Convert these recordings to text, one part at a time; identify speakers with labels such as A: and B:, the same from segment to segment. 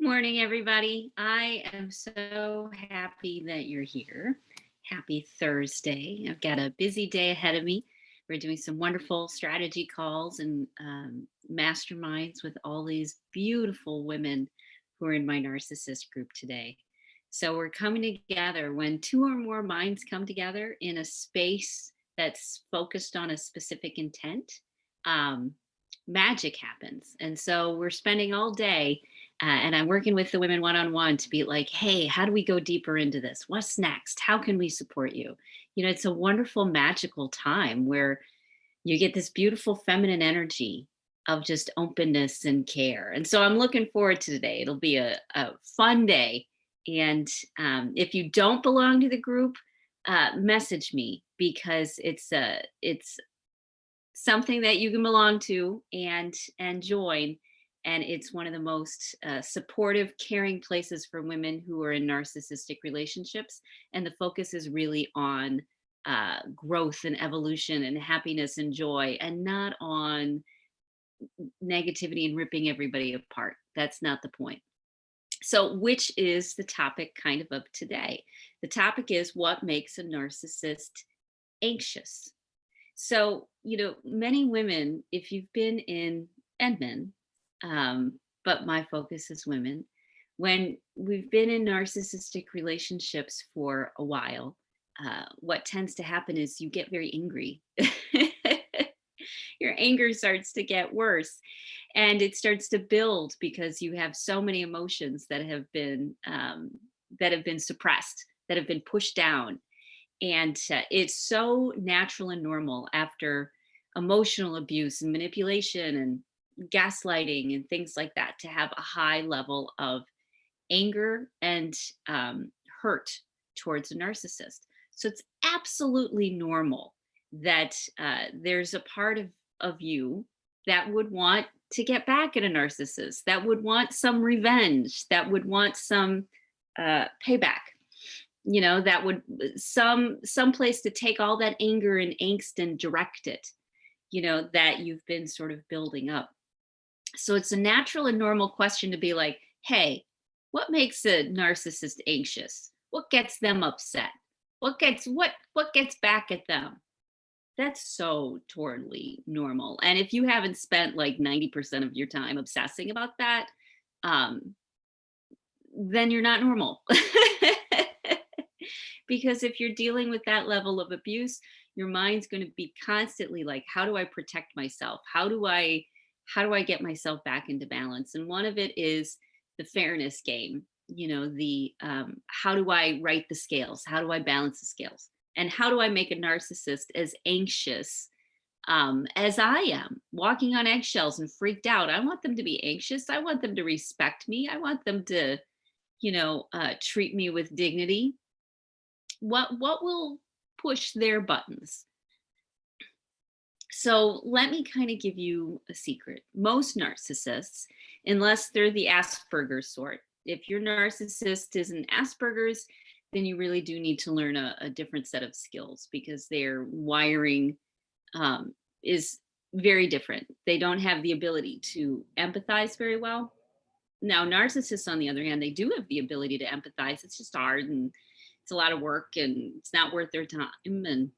A: Morning, everybody. I am so happy that you're here. Happy Thursday. I've got a busy day ahead of me. We're doing some wonderful strategy calls and masterminds with all these beautiful women who are in my narcissist group today. So we're coming together when two or more minds come together in a space that's focused on a specific intent. Um, Magic happens. And so we're spending all day and I'm working with the women one on one to be like, hey, how do we go deeper into this? What's next? How can we support you? It's a wonderful, magical time where you get this beautiful feminine energy of just openness and care. And so I'm looking forward to today. It'll be a fun day. And if you don't belong to the group, message me because it's something that you can belong to and join, and it's one of the most supportive, caring places for women who are in narcissistic relationships, and the focus is really on growth and evolution and happiness and joy, and not on negativity and ripping everybody apart. That's not the point. So which is the topic kind of today? The topic is what makes a narcissist anxious. So, many women, if you've been in, and men, but my focus is women, when we've been in narcissistic relationships for a while, what tends to happen is you get very angry. Your anger starts to get worse and it starts to build because you have so many emotions that have been suppressed, that have been pushed down, and it's so natural and normal after emotional abuse and manipulation and gaslighting and things like that to have a high level of anger and hurt towards a narcissist. So it's absolutely normal that there's a part of you that would want to get back at a narcissist, that would want some revenge, that would want some payback, that would some place to take all that anger and angst and direct it, that you've been sort of building up. So it's a natural and normal question to be like, hey, what makes a narcissist anxious? What gets them upset? What gets back at them? That's so totally normal. And if you haven't spent like 90% of your time obsessing about that, um, then you're not normal. Because if you're dealing with that level of abuse, your mind's going to be constantly like, how do I protect myself? How do I get myself back into balance? And one of it is the fairness game, the how do I right the scales? How do I balance the scales? And how do I make a narcissist as anxious as I am, walking on eggshells and freaked out? I want them to be anxious. I want them to respect me. I want them to, treat me with dignity. What will push their buttons? So let me kind of give you a secret. Most narcissists, unless they're the Asperger's sort, if your narcissist is an Asperger's, then you really do need to learn a different set of skills because their wiring is very different. They don't have the ability to empathize very well. Now, narcissists, on the other hand, they do have the ability to empathize. It's just hard and it's a lot of work and it's not worth their time. And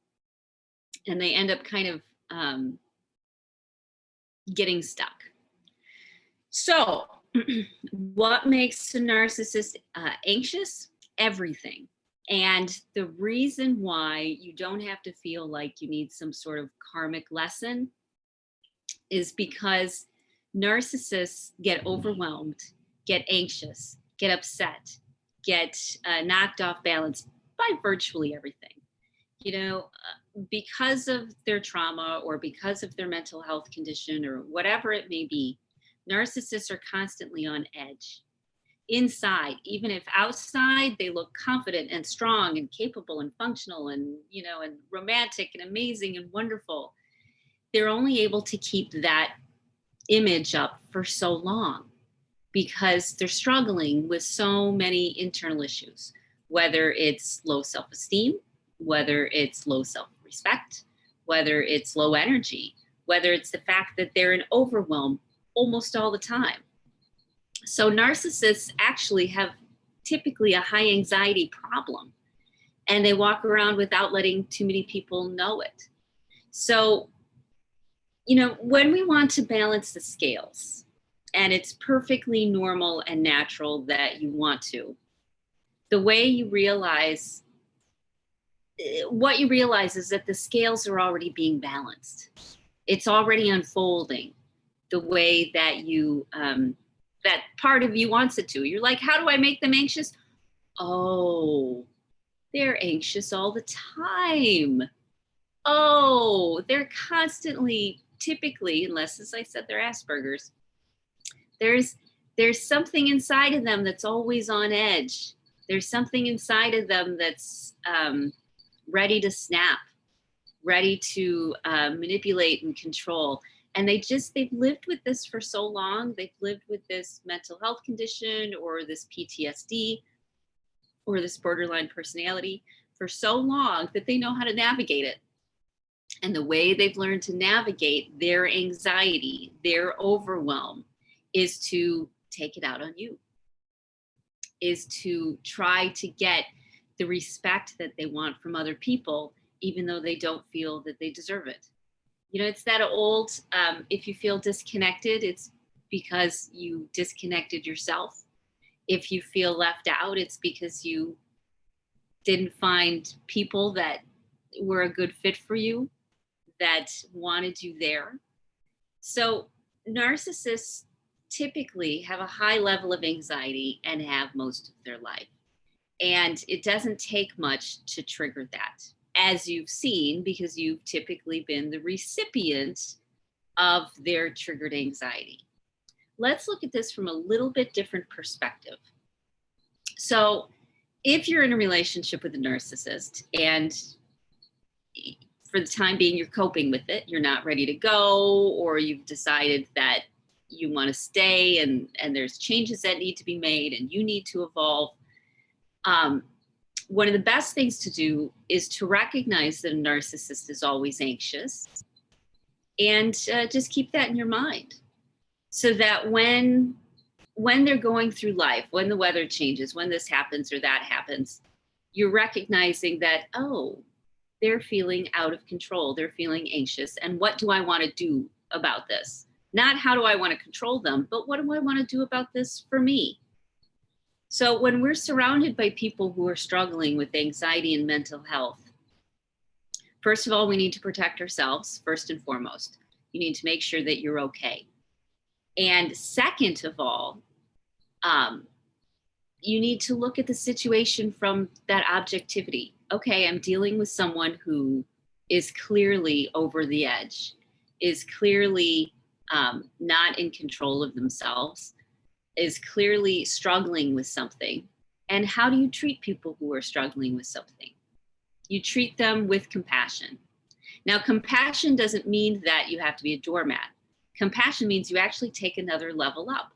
A: they end up kind of getting stuck. So, what makes a narcissist anxious? Everything. And the reason why you don't have to feel like you need some sort of karmic lesson is because narcissists get overwhelmed, get anxious, get upset, get knocked off balance by virtually everything. Because of their trauma or because of their mental health condition or whatever it may be, narcissists are constantly on edge. Inside, even if outside they look confident and strong and capable and functional and, and romantic and amazing and wonderful, they're only able to keep that image up for so long because they're struggling with so many internal issues, whether it's low self-esteem, whether it's low self-respect, whether it's low energy, whether it's the fact that they're in overwhelm almost all the time. So narcissists actually have typically a high anxiety problem, and they walk around without letting too many people know it. So, when we want to balance the scales, and it's perfectly normal and natural that you want to, the way you realize what you realize is that the scales are already being balanced. It's already unfolding the way that that part of you wants it to. You're like, how do I make them anxious? Oh, they're anxious all the time. Oh, they're constantly, typically, unless, as I said, they're Asperger's, there's there's something inside of them that's always on edge. There's something inside of them that's ready to snap, ready to manipulate and control. And they've lived with this for so long. They've lived with this mental health condition or this PTSD or this borderline personality for so long that they know how to navigate it. And the way they've learned to navigate their anxiety, their overwhelm, is to take it out on you, is to try to get the respect that they want from other people, even though they don't feel that they deserve it. It's that old, if you feel disconnected, it's because you disconnected yourself. If you feel left out, it's because you didn't find people that were a good fit for you, that wanted you there. So narcissists typically have a high level of anxiety and have most of their life. And it doesn't take much to trigger that, as you've seen, because you've typically been the recipient of their triggered anxiety. Let's look at this from a little bit different perspective. So if you're in a relationship with a narcissist and for the time being you're coping with it, you're not ready to go, or you've decided that you want to stay and there's changes that need to be made and you need to evolve, one of the best things to do is to recognize that a narcissist is always anxious, and just keep that in your mind, so that when they're going through life, when the weather changes, when this happens or that happens, you're recognizing that, oh, they're feeling out of control, they're feeling anxious, and what do I want to do about this? Not how do I want to control them, but what do I want to do about this for me? So when we're surrounded by people who are struggling with anxiety and mental health, first of all, we need to protect ourselves, first and foremost. You need to make sure that you're okay. And second of all, you need to look at the situation from that objectivity. Okay, I'm dealing with someone who is clearly over the edge, is clearly not in control of themselves, is clearly struggling with something. And how do you treat people who are struggling with something? You treat them with compassion. Now, compassion doesn't mean that you have to be a doormat. Compassion means you actually take another level up.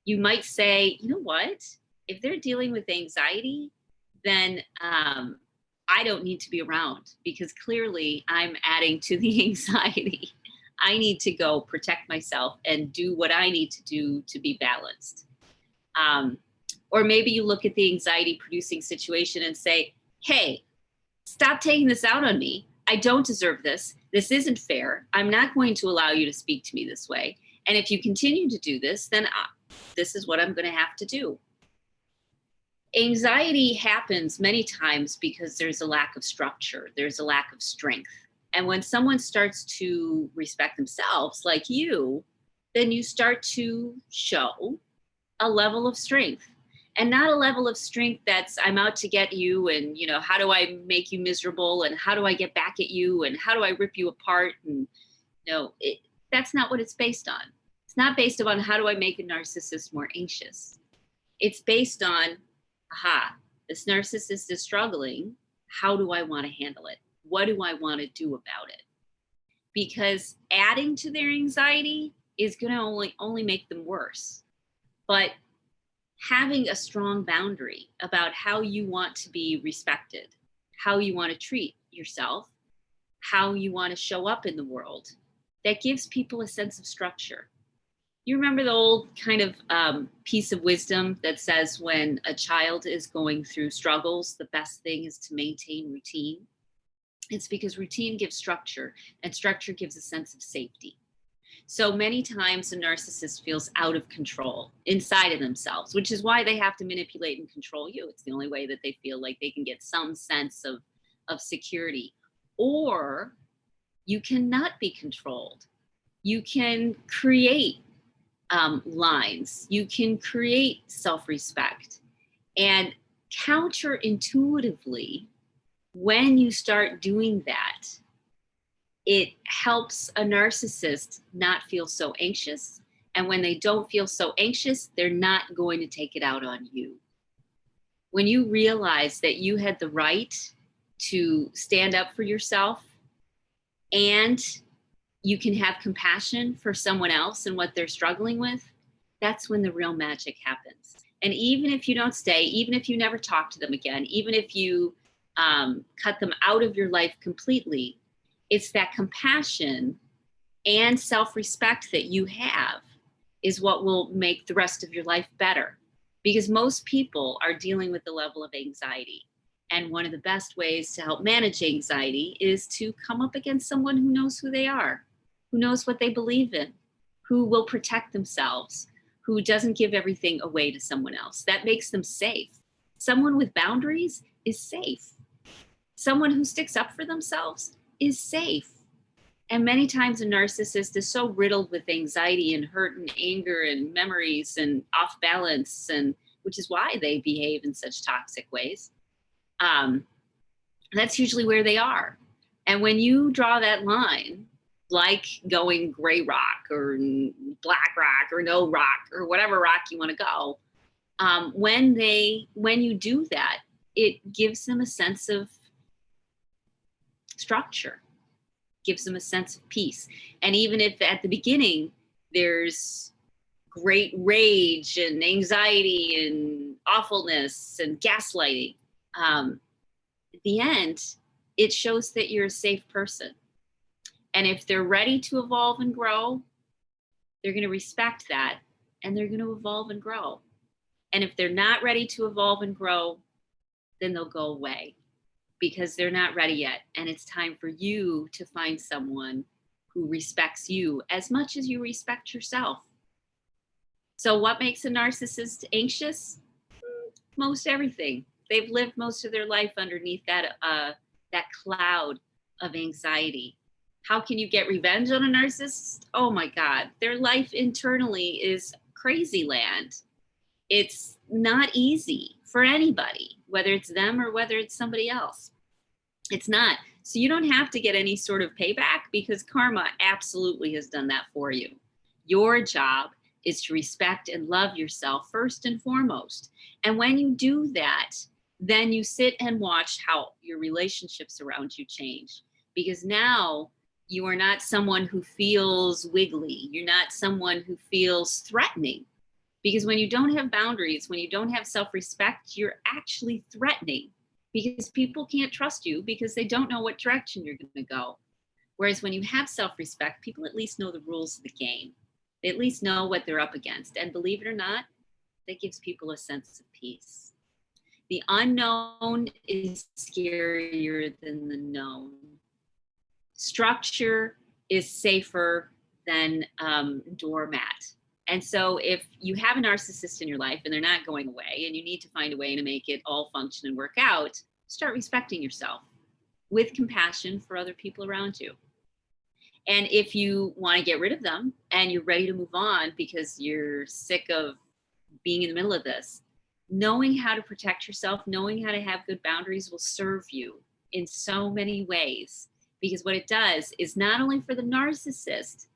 A: You might say, you know what? If they're dealing with anxiety, then I don't need to be around, because clearly I'm adding to the anxiety. I need to go protect myself and do what I need to do to be balanced. Or maybe you look at the anxiety producing situation and say, hey, stop taking this out on me. I don't deserve this. This isn't fair. I'm not going to allow you to speak to me this way. And if you continue to do this, then this is what I'm going to have to do. Anxiety happens many times because there's a lack of structure. There's a lack of strength. And when someone starts to respect themselves, like you, then you start to show a level of strength, and not a level of strength that's I'm out to get you, and how do I make you miserable, and how do I get back at you, and how do I rip you apart, and that's not what it's based on. It's not based on how do I make a narcissist more anxious. It's based on, this narcissist is struggling. How do I want to handle it? What do I want to do about it? Because adding to their anxiety is going to only make them worse. But having a strong boundary about how you want to be respected, how you want to treat yourself, how you want to show up in the world, that gives people a sense of structure. You remember the old kind of piece of wisdom that says when a child is going through struggles, the best thing is to maintain routine? It's because routine gives structure, and structure gives a sense of safety. So many times a narcissist feels out of control inside of themselves, which is why they have to manipulate and control you. It's the only way that they feel like they can get some sense of security. Or you cannot be controlled. You can create lines, you can create self respect. And counterintuitively, when you start doing that, it helps a narcissist not feel so anxious. And when they don't feel so anxious, they're not going to take it out on you. When you realize that you had the right to stand up for yourself and you can have compassion for someone else and what they're struggling with, that's when the real magic happens. And even if you don't stay, even if you never talk to them again, even if you cut them out of your life completely, it's that compassion and self-respect that you have is what will make the rest of your life better. Because most people are dealing with the level of anxiety. And one of the best ways to help manage anxiety is to come up against someone who knows who they are, who knows what they believe in, who will protect themselves, who doesn't give everything away to someone else. That makes them safe. Someone with boundaries is safe. Someone who sticks up for themselves is safe. And many times a narcissist is so riddled with anxiety and hurt and anger and memories and off balance, and which is why they behave in such toxic ways. That's usually where they are. And when you draw that line, like going gray rock or black rock or no rock or whatever rock you want to go, when you do that, it gives them a sense of structure, gives them a sense of peace. And even if at the beginning there's great rage and anxiety and awfulness and gaslighting, at the end, it shows that you're a safe person. And if they're ready to evolve and grow, they're going to respect that and they're going to evolve and grow. And if they're not ready to evolve and grow, then they'll go away because they're not ready yet. And it's time for you to find someone who respects you as much as you respect yourself. So what makes a narcissist anxious? Most everything. They've lived most of their life underneath that cloud of anxiety. How can you get revenge on a narcissist? Oh my God, their life internally is crazy land. It's not easy for anybody, whether it's them or whether it's somebody else. It's not. So you don't have to get any sort of payback because karma absolutely has done that for you. Your job is to respect and love yourself first and foremost. And when you do that, then you sit and watch how your relationships around you change. Because now you are not someone who feels wiggly. You're not someone who feels threatening. Because when you don't have boundaries, when you don't have self-respect, you're actually threatening because people can't trust you because they don't know what direction you're going to go. Whereas when you have self-respect, people at least know the rules of the game. They at least know what they're up against. And believe it or not, that gives people a sense of peace. The unknown is scarier than the known. Structure is safer than doormat. And so if you have a narcissist in your life and they're not going away and you need to find a way to make it all function and work out, start respecting yourself with compassion for other people around you. And if you want to get rid of them and you're ready to move on because you're sick of being in the middle of this, knowing how to protect yourself, knowing how to have good boundaries will serve you in so many ways. Because what it does is not only for the narcissist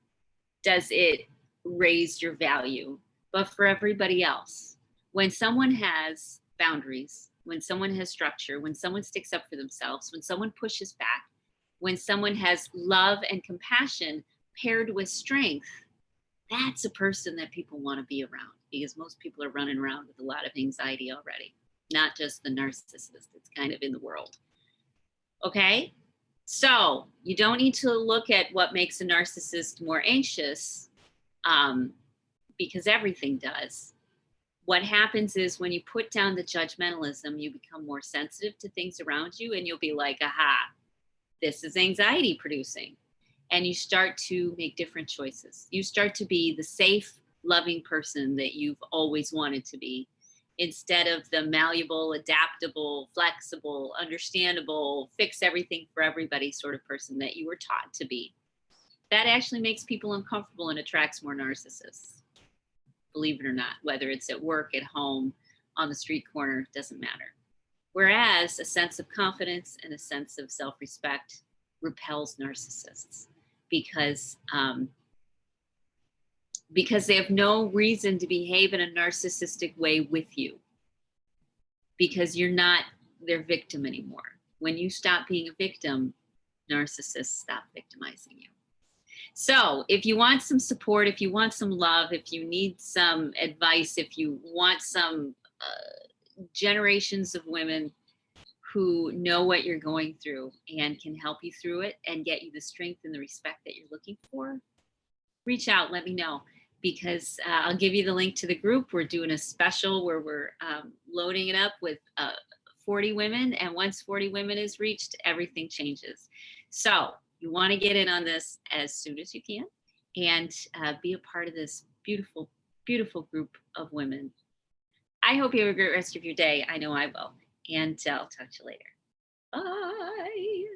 A: does it raise your value, but for everybody else. When someone has boundaries, when someone has structure, when someone sticks up for themselves, when someone pushes back, when someone has love and compassion paired with strength, that's a person that people want to be around because most people are running around with a lot of anxiety already, not just the narcissist. It's kind of in the world. Okay? So you don't need to look at what makes a narcissist more anxious. because everything does. What happens is when you put down the judgmentalism, you become more sensitive to things around you, and you'll be like, aha, this is anxiety producing. And you start to make different choices. You start to be the safe, loving person that you've always wanted to be, instead of the malleable, adaptable, flexible, understandable, fix everything for everybody sort of person that you were taught to be. That actually makes people uncomfortable and attracts more narcissists, believe it or not, whether it's at work, at home, on the street corner, doesn't matter. Whereas a sense of confidence and a sense of self respect repels narcissists because because they have no reason to behave in a narcissistic way with you, because you're not their victim anymore. When you stop being a victim, narcissists stop victimizing you. So, if you want some support, if you want some love, if you need some advice, if you want some generations of women who know what you're going through and can help you through it and get you the strength and the respect that you're looking for, reach out, let me know, because I'll give you the link to the group. We're doing a special where we're loading it up with 40 women. And once 40 women is reached, everything changes. So you want to get in on this as soon as you can and be a part of this beautiful, beautiful group of women. I hope you have a great rest of your day. I know I will. And I'll talk to you later. Bye.